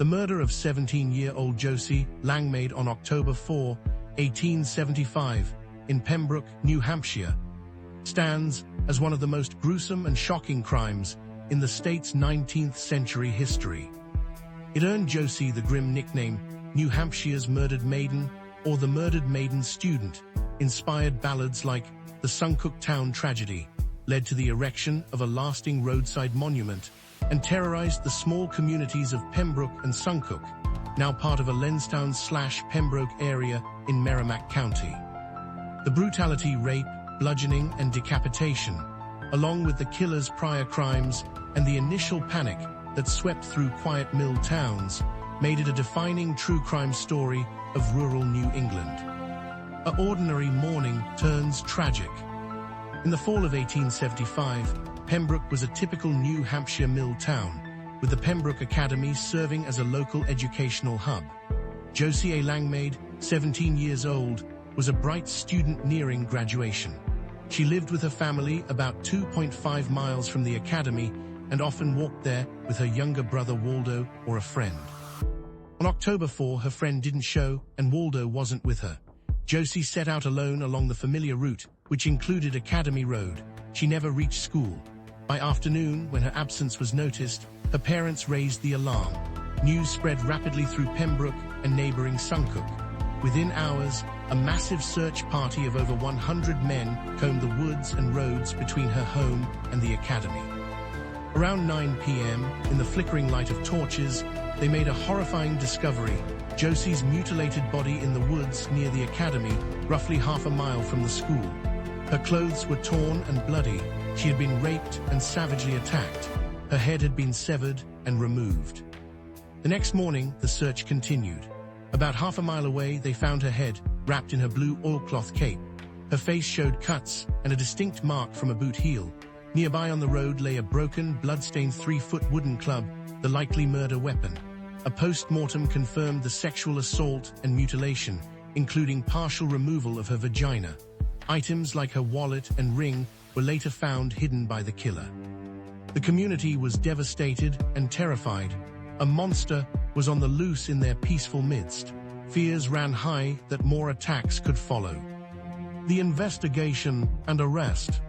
The murder of 17-year-old Josie Langmaid on October 4, 1875, in Pembroke, New Hampshire, stands as one of the most gruesome and shocking crimes in the state's 19th-century history. It earned Josie the grim nickname New Hampshire's Murdered Maiden or the Murdered Maiden Student. Inspired ballads like the Suncook Town Tragedy led to the erection of a lasting roadside monument and terrorized the small communities of Pembroke and Suncook, now part of a Lenstown/Pembroke area in Merrimack County. The brutality, rape, bludgeoning, and decapitation, along with the killer's prior crimes and the initial panic that swept through quiet mill towns, made it a defining true crime story of rural New England. An ordinary morning turns tragic. In the fall of 1875, Pembroke was a typical New Hampshire mill town, with the Pembroke Academy serving as a local educational hub. Josie Langmaid, 17 years old, was a bright student nearing graduation. She lived with her family about 2.5 miles from the academy and often walked there with her younger brother Waldo or a friend. On October 4, her friend didn't show and Waldo wasn't with her. Josie set out alone along the familiar route, which included Academy Road. She never reached school. By afternoon, when her absence was noticed, her parents raised the alarm. News spread rapidly through Pembroke and neighboring Suncook. Within hours, a massive search party of over 100 men combed the woods and roads between her home and the academy. Around 9 p.m., in the flickering light of torches, they made a horrifying discovery: Josie's mutilated body in the woods near the academy, roughly half a mile from the school. Her clothes were torn and bloody. She had been raped and savagely attacked. Her head had been severed and removed. The next morning, the search continued. About half a mile away, they found her head, wrapped in her blue oilcloth cape. Her face showed cuts and a distinct mark from a boot heel. Nearby on the road lay a broken, bloodstained 3-foot wooden club, the likely murder weapon. A post-mortem confirmed the sexual assault and mutilation, including partial removal of her vagina. Items like her wallet and ring were later found hidden by the killer. The community was devastated and terrified. A monster was on the loose in their peaceful midst. Fears ran high that more attacks could follow. The investigation and arrest.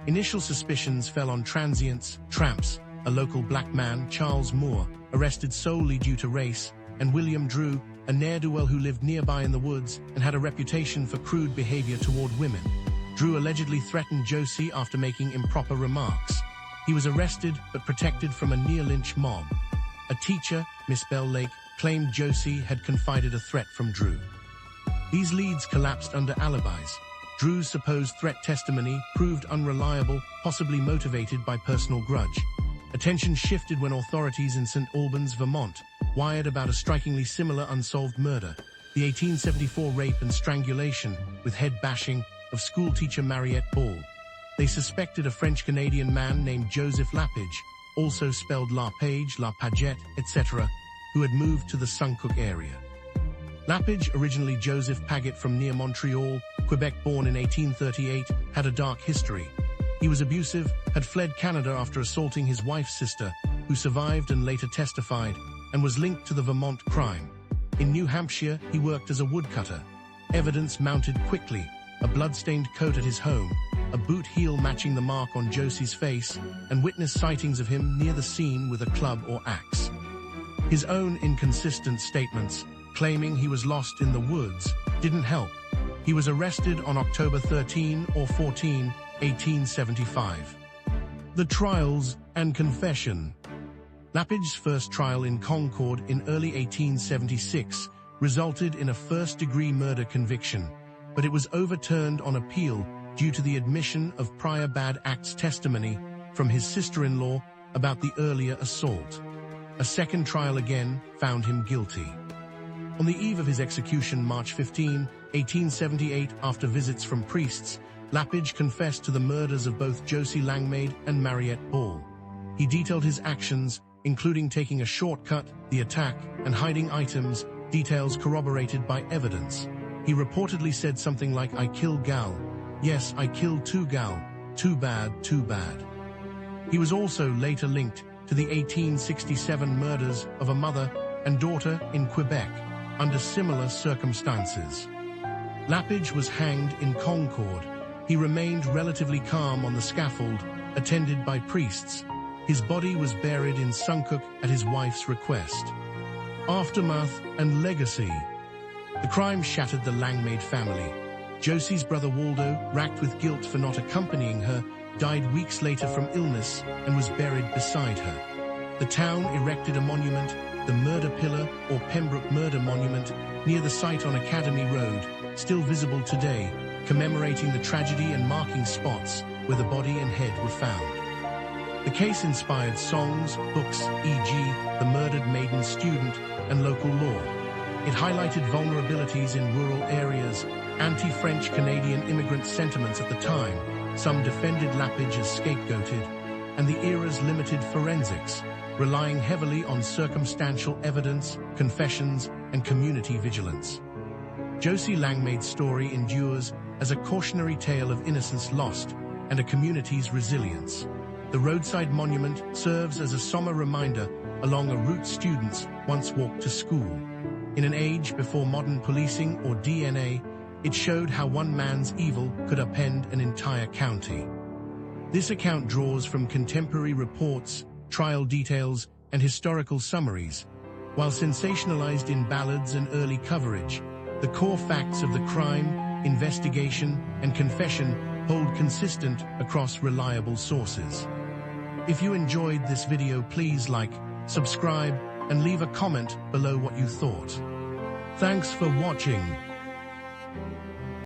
Initial suspicions fell on transients, tramps, a local black man, Charles Moore, arrested solely due to race, and William Drew, a ne'er-do-well who lived nearby in the woods and had a reputation for crude behavior toward women. Drew allegedly threatened Josie after making improper remarks. He was arrested but protected from a near-lynch mob. A teacher, Miss Bell Lake, claimed Josie had confided a threat from Drew. These leads collapsed under alibis. Drew's supposed threat testimony proved unreliable, possibly motivated by personal grudge. Attention shifted when authorities in St. Albans, Vermont, wired about a strikingly similar unsolved murder, the 1874 rape and strangulation, with head bashing, of schoolteacher Mariette Ball. They suspected a French-Canadian man named Joseph Lapage, also spelled Lapage, Lapagette, etc., who had moved to the Suncook area. Lapage, originally Joseph Paget from near Montreal, Quebec, born in 1838, had a dark history. He was abusive, had fled Canada after assaulting his wife's sister, who survived and later testified, and was linked to the Vermont crime. In New Hampshire, he worked as a woodcutter. Evidence mounted quickly: a bloodstained coat at his home, a boot heel matching the mark on Josie's face, and witness sightings of him near the scene with a club or axe. His own inconsistent statements, claiming he was lost in the woods, didn't help. He was arrested on October 13 or 14, 1875. The trials and confession. Lapage's first trial in Concord in early 1876 resulted in a first-degree murder conviction, but it was overturned on appeal due to the admission of prior bad acts testimony from his sister-in-law about the earlier assault. A second trial again found him guilty. On the eve of his execution, March 15, 1878, after visits from priests, Lapage confessed to the murders of both Josie Langmaid and Mariette Ball. He detailed his actions, including taking a shortcut, the attack, and hiding items, details corroborated by evidence. He reportedly said something like, "I kill gal. Yes, I killed 2 gal. Too bad, too bad." He was also later linked to the 1867 murders of a mother, and daughter in Quebec, under similar circumstances. Lapage was hanged in Concord. He remained relatively calm on the scaffold, attended by priests. His body was buried in Suncook at his wife's request. Aftermath and legacy. The crime shattered the Langmaid family. Josie's brother Waldo, racked with guilt for not accompanying her, died weeks later from illness and was buried beside her. The town erected a monument, the Murder Pillar or Pembroke Murder Monument, near the site on Academy Road, still visible today, commemorating the tragedy and marking spots where the body and head were found. The case inspired songs, books, e.g., The Murdered Maiden Student, and local law. It highlighted vulnerabilities in rural areas, anti-French Canadian immigrant sentiments at the time. Some defended Lapage as scapegoated, and the era's limited forensics, relying heavily on circumstantial evidence, confessions, and community vigilance. Josie Langmaid's story endures as a cautionary tale of innocence lost and a community's resilience. The roadside monument serves as a somber reminder along a route students once walked to school. In an age before modern policing or DNA, it showed how one man's evil could upend an entire county. This account draws from contemporary reports, trial details, and historical summaries. While sensationalized in ballads and early coverage, the core facts of the crime, investigation, and confession hold consistent across reliable sources. If you enjoyed this video, please like, subscribe, and leave a comment below what you thought. Thanks for watching.